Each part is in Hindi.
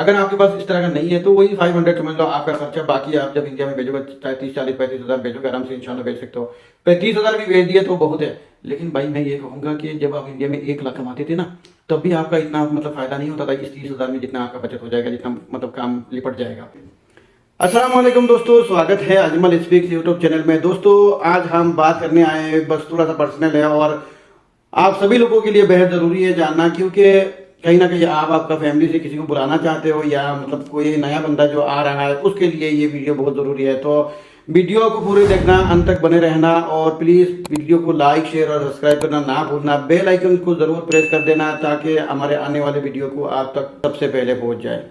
अगर आपके पास इस तरह का नहीं है तो वही 500 समझ लो आपका खर्चा। बाकी आप जब इंडिया में भेजोगे चाहे 30 40 35 हज़ार भेजोगे, आराम से इंशाल्लाह भेज सकते हो। 35 हज़ार भी भेज दिए तो बहुत है। लेकिन भाई मैं ये कहूँगा कि जब आप इंडिया में 1 लाख कमाते थे ना, तब भी आपका इतना मतलब फायदा नहीं होता था इस 30 हज़ार में, जितना आपका बचत हो जाएगा, जितना मतलब काम लिपट जाएगा। अस्सलाम वालेकुम दोस्तों, स्वागत है अजमल स्पीक्स यूट्यूब चैनल में। दोस्तों आज हम बात करने आए हैं, बस थोड़ा सा पर्सनल है और आप सभी लोगों के लिए बेहद ज़रूरी है जानना, क्योंकि कहीं ना कहीं आप आपका फैमिली से किसी को बुलाना चाहते हो या मतलब कोई नया बंदा जो आ रहा है उसके लिए ये वीडियो बहुत ज़रूरी है। तो वीडियो को पूरी देखना, अंत तक बने रहना और प्लीज़ वीडियो को लाइक शेयर और सब्सक्राइब करना ना भूलना। बेल आइकन को ज़रूर प्रेस कर देना ताकि हमारे आने वाले वीडियो को आप तक सबसे पहले पहुंच जाए।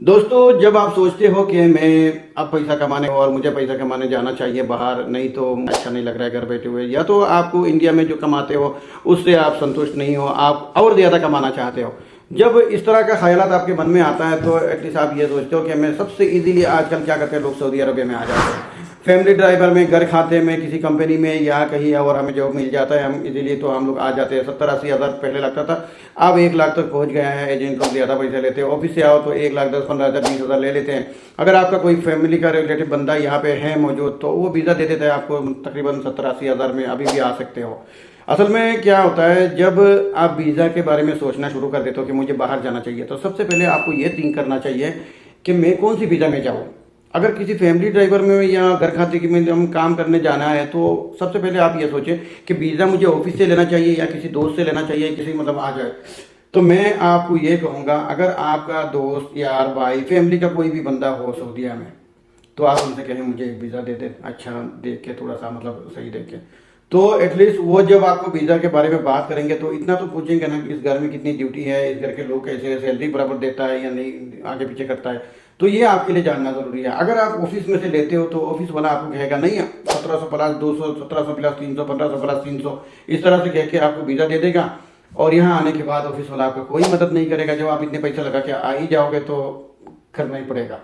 दोस्तों जब आप सोचते हो कि मैं अब पैसा कमाने और मुझे पैसा कमाने जाना चाहिए बाहर, नहीं तो अच्छा नहीं लग रहा है घर बैठे हुए, या तो आपको इंडिया में जो कमाते हो उससे आप संतुष्ट नहीं हो, आप और ज़्यादा कमाना चाहते हो, जब इस तरह का ख्याल आपके मन में आता है तो एटलीस्ट आप ये सोचते हो कि मैं सबसे इजीली आजकल क्या करते हैं लोग, सऊदी अरबिया में आ जाते हैं फैमिली ड्राइवर में, घर खाते में, किसी कंपनी में या कहीं और हमें जॉब मिल जाता है हम इजीली, तो हम लोग आ जाते हैं। 70-80 हज़ार पहले लगता था, अब 1 लाख तक पहुंच गया है। एजेंट को ज़्यादा पैसे लेते हैं, ऑफिस से आओ तो 1 लाख 10 15 हज़ार 20 हज़ार ले लेते हैं। अगर आपका कोई फैमिली का रिलेटिव बंदा यहाँ पे है मौजूद तो वो वीज़ा दे देता है आपको, तकरीबन 70-80 हज़ार में अभी भी आ सकते हो। असल में क्या होता है, जब आप वीज़ा के बारे में सोचना शुरू कर देते हो कि मुझे बाहर जाना चाहिए, तो सबसे पहले आपको ये थिंक करना चाहिए कि मैं कौन सी वीज़ा में जाऊँ। अगर किसी फैमिली ड्राइवर में या घर खाते की में हम काम करने जाना है तो सबसे पहले आप ये सोचें कि वीज़ा मुझे ऑफिस से लेना चाहिए या किसी दोस्त से लेना चाहिए, किसी मतलब आ जाए। तो मैं आपको ये कहूँगा, अगर आपका दोस्त यार भाई फैमिली का कोई भी बंदा हो सऊदीया में, तो आप उनसे कहें मुझे एक वीज़ा दे दे, अच्छा देख के, थोड़ा सा मतलब सही देख के। तो एटलीस्ट वो जब आपको वीज़ा के बारे में बात करेंगे तो इतना तो पूछेंगे ना कि इस घर में कितनी ड्यूटी है, इस घर के लोग कैसे, सैलरी बराबर देता है या नहीं, आगे पीछे करता है, तो ये आपके लिए जानना ज़रूरी है। अगर आप ऑफिस में से लेते हो तो ऑफिस वाला आपको कहेगा नहीं 1700 प्लस 200, 1700 प्लस 300, 1500 प्लस 300, इस तरह से कह के आपको वीज़ा दे देगा और यहाँ आने के बाद ऑफिस वाला आपको कोई मदद नहीं करेगा। जब आप इतने पैसा लगा के आ ही जाओगे तो करना ही पड़ेगा।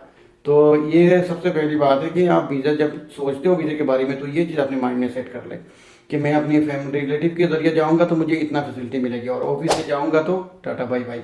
तो ये सबसे पहली बात है कि आप वीज़ा जब सोचते हो वीज़े के बारे में तो ये चीज़ अपने माइंड में सेट कर ले कि मैं अपनी फैमिली रिलेटिव के जरिए जाऊँगा तो मुझे इतना फैसिलिटी मिलेगी और ऑफिस से जाऊँगा तो टाटा बाय बाय।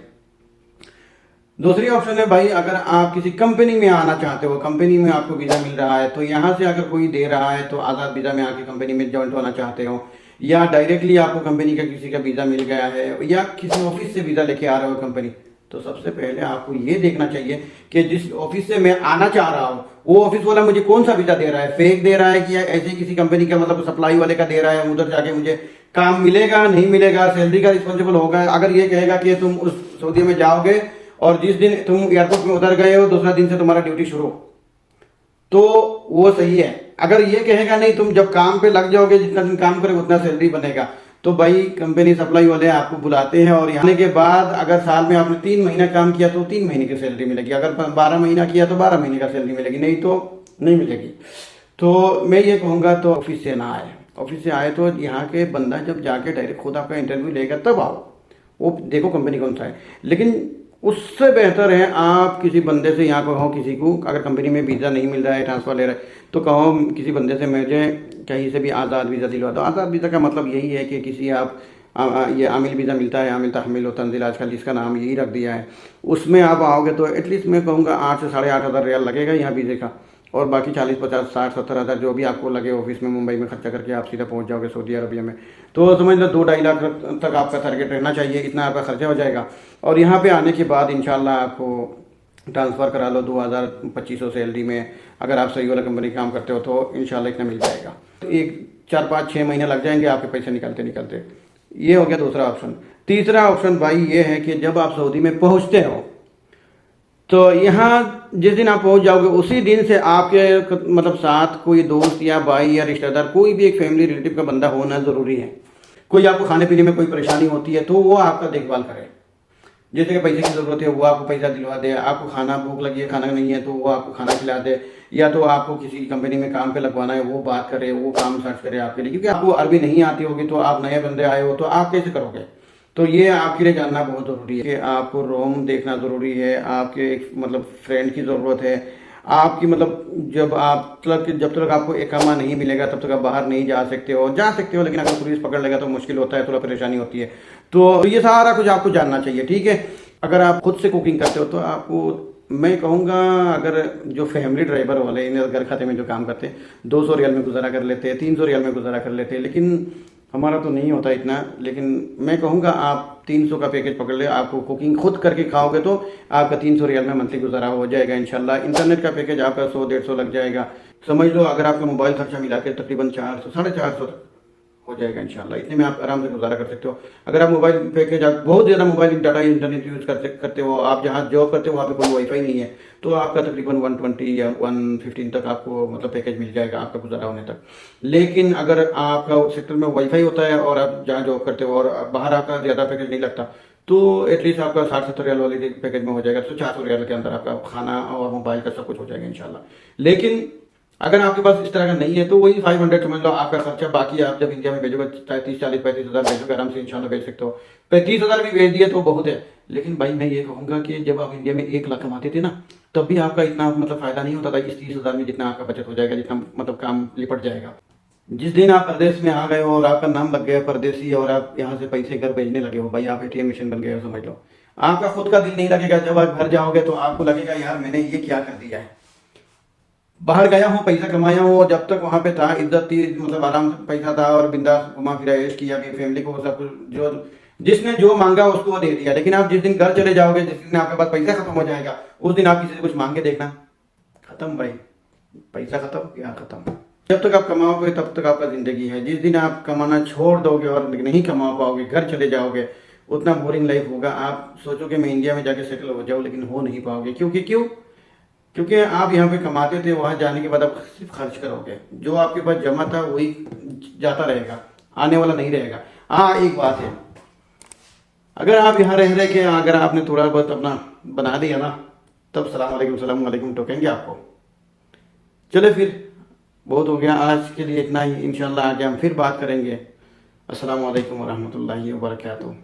दूसरी ऑप्शन है भाई, अगर आप किसी कंपनी में आना चाहते हो, कंपनी में आपको वीज़ा मिल रहा है, तो यहाँ से अगर कोई दे रहा है तो आज़ाद वीज़ा में आके कंपनी में ज्वाइंट होना चाहते हो, या डायरेक्टली आपको कंपनी का किसी का वीज़ा मिल गया है या किसी ऑफिस से वीज़ा लेके आ रहे हो कंपनी, तो सबसे पहले आपको ये देखना चाहिए कि जिस ऑफिस से मैं आना चाह रहा हूँ वो ऑफिस वाला मुझे कौन सा वीज़ा दे रहा है, फेक दे रहा है कि ऐसे ही किसी कंपनी का मतलब सप्लाई वाले का दे रहा है, उधर जाके मुझे काम मिलेगा नहीं मिलेगा, सैलरी का रिस्पॉन्सिबल होगा। अगर ये कहेगा कि तुम उस सऊदी में जाओगे और जिस दिन तुम एयरपोर्ट में उतर गए हो दूसरा दिन से तुम्हारा ड्यूटी शुरू, तो वो सही है। अगर ये कहेगा नहीं तुम जब काम पे लग जाओगे जितना दिन काम करोगे उतना सैलरी बनेगा, तो भाई कंपनी सप्लाई वाले आपको बुलाते हैं और आने के बाद अगर साल में आपने 3 महीना काम किया तो 3 महीने की सैलरी मिलेगी, अगर 12 महीना किया तो 12 महीने का सैलरी मिलेगी, नहीं तो नहीं मिलेगी। तो मैं ये कहूँगा तो ऑफिस से ना आए, ऑफिस से आए तो यहाँ के बंदा जब जाके डायरेक्ट खुद आपका इंटरव्यू लेगा तब आओ, वो देखो कंपनी कौन सा है। लेकिन उससे बेहतर है आप किसी बंदे से यहाँ कहो, किसी को अगर कंपनी में वीज़ा नहीं मिल रहा है, ट्रांसफ़र ले रहा है, तो कहो किसी बंदे से मुझे कहीं से भी आज़ाद वीज़ा दिलवा दो। आज़ाद वीज़ा का मतलब यही है कि किसी आप ये आमिल वीज़ा मिलता है, आमिल तहमील और तंजील आजकल जिसका नाम यही रख दिया है, उसमें आप आओगे तो एटलीस्ट मैं कहूँगा 8 से 8.5 हज़ार रियाल लगेगा यहाँ वीज़े का, और बाकी 40 50 60 70 हज़ार जो भी आपको लगे ऑफिस में मुंबई में खर्चा करके आप सीधा पहुंच जाओगे सऊदी अरबिया में। तो समझ लो 2-2.5 लाख तक आपका टारगेट रहना चाहिए, इतना आपका खर्चा हो जाएगा। और यहाँ पे आने के बाद इंशाल्लाह आपको ट्रांसफ़र करा लो 2200 सैलरी में, अगर आप सही वाला कंपनी काम करते हो तो इंशाल्लाह इतना मिल जाएगा। तो 4-5-6 महीने लग जाएंगे आपके पैसे निकलते निकलते। ये हो गया दूसरा ऑप्शन। तीसरा ऑप्शन भाई ये है कि जब आप सऊदी में पहुँचते हो तो यहाँ जिस दिन आप पहुंच जाओगे उसी दिन से आपके मतलब साथ कोई दोस्त या भाई या रिश्तेदार, कोई भी एक फैमिली रिलेटिव का बंदा होना ज़रूरी है। कोई आपको खाने पीने में कोई परेशानी होती है तो वो आपका देखभाल करे, जैसे कि पैसे की ज़रूरत है वो आपको पैसा दिलवा दे, आपको खाना भूख लगी है खाना नहीं है तो वो आपको खाना खिला दे, या तो आपको किसी कंपनी में काम पे लगवाना है वो बात करे, वो काम सर्च करे आपके लिए, क्योंकि आपको अरबी नहीं आती होगी तो आप नए बंदे आए हो तो आप कैसे करोगे। तो ये आपके लिए जानना बहुत ज़रूरी है कि आपको रोम देखना ज़रूरी है, आपके एक मतलब फ्रेंड की ज़रूरत है आपकी, मतलब जब तक आपको इकामा नहीं मिलेगा तब तक आप बाहर नहीं जा सकते हो, लेकिन अगर पुलिस पकड़ लेगा तो मुश्किल होता है, थोड़ा परेशानी होती है। तो ये सारा कुछ आपको जानना चाहिए, ठीक है। अगर आप खुद से कुकिंग करते हो तो आपको मैं कहूँगा, अगर जो फैमिली ड्राइवर वाले हैं घर खाते में जो काम करते हैं 200 रियल में गुजारा कर लेते हैं, 300 रियल में गुजारा कर लेते हैं, लेकिन हमारा तो नहीं होता इतना। लेकिन मैं कहूँगा आप 300 का पैकेज पकड़ ले, आपको कुकिंग खुद करके खाओगे तो आपका 300 रियल में मंथली गुजारा हो जाएगा इंशाल्लाह। इंटरनेट का पैकेज आपका 100-150 लग जाएगा, समझ लो। अगर आपका मोबाइल खर्चा मिला के तकरीबन 400-450 तक हो जाएगा इंशाल्लाह। इतने में आप आराम से गुजारा कर सकते हो। अगर आप मोबाइल पैकेज, आप बहुत ज़्यादा मोबाइल डाटा इंटरनेट यूज़ करते हो, आप जहाँ जॉब करते हो वहाँ पे कोई वाईफाई नहीं है, तो आपका तकरीबन 120 या 115 तक आपको मतलब पैकेज मिल जाएगा आपका गुजारा होने तक। लेकिन अगर आपका सेक्टर में वाईफाई होता है और आप जहाँ जॉब करते हो और बाहर आपका ज़्यादा पैकेज नहीं लगता, तो एटलीस्ट आपका 60-70 रियल वाले पैकेज में हो जाएगा, तो 400 रियल के अंदर आपका खाना और मोबाइल का सब कुछ हो जाएगा इंशाल्लाह। लेकिन अगर आपके पास इस तरह का नहीं है तो वही 500 समझ लो आपका खर्चा। बाकी आप जब इंडिया में भेजोगे 30-40-35 हज़ार भेजोगे, आराम से इंशाल्लाह भेज सकते हो। 35 हज़ार भी भेज दिए तो बहुत है। लेकिन भाई मैं ये कहूँगा कि जब आप इंडिया में 1 लाख कमाते थे ना, तब भी आपका इतना मतलब फायदा नहीं होता था इस 30 हज़ार में, जितना आपका बचत हो जाएगा, जितना मतलब काम लिपट जाएगा। जिस दिन आप प्रदेश में आ गए हो और आपका नाम लग गया परदेसी और आप यहाँ से पैसे घर भेजने लगे हो, भाई आप ATM मशीन बन गए हो समझ लो। आपका खुद का दिल नहीं लगेगा। जब आप घर जाओगे तो आपको लगेगा यार मैंने ये क्या कर दिया है। बाहर गया हूँ, पैसा कमाया हूँ, और जब तक वहाँ पे था इज्जत थी, मतलब आराम से पैसा था और बिंदास घुमा फिरा ऐश किया कि फैमिली को सब कुछ, जो जिसने जो मांगा उसको वो दे दिया। लेकिन आप जिस दिन घर चले जाओगे, जिस दिन आपके पास पैसा खत्म हो जाएगा, उस दिन आप किसी से कुछ मांग के देखना, खत्म भाई, पैसा खत्म, यार खत्म। जब तक आप कमाओगे तब तक आपका जिंदगी है। जिस दिन आप कमाना छोड़ दोगे और नहीं कमा पाओगे, घर चले जाओगे, उतना बोरिंग लाइफ होगा। आप सोचोगे मैं इंडिया में जाके सेटल हो जाऊँ, लेकिन हो नहीं पाओगे। क्योंकि आप यहाँ पे कमाते थे, वहाँ जाने के बाद आप सिर्फ खर्च करोगे। जो आपके पास जमा था वही जाता रहेगा, आने वाला नहीं रहेगा। हाँ एक बात है, अगर आप यहाँ रह के अगर आपने थोड़ा बहुत अपना बना दिया ना, तब सलाम वालेकुम टोकेंगे आपको। चले फिर, बहुत हो गया आज के लिए, इतना ही। इंशाल्लाह आगे हम फिर बात करेंगे। अस्सलाम वालेकुम वरहमतुल्लाहि वबरकातुहू।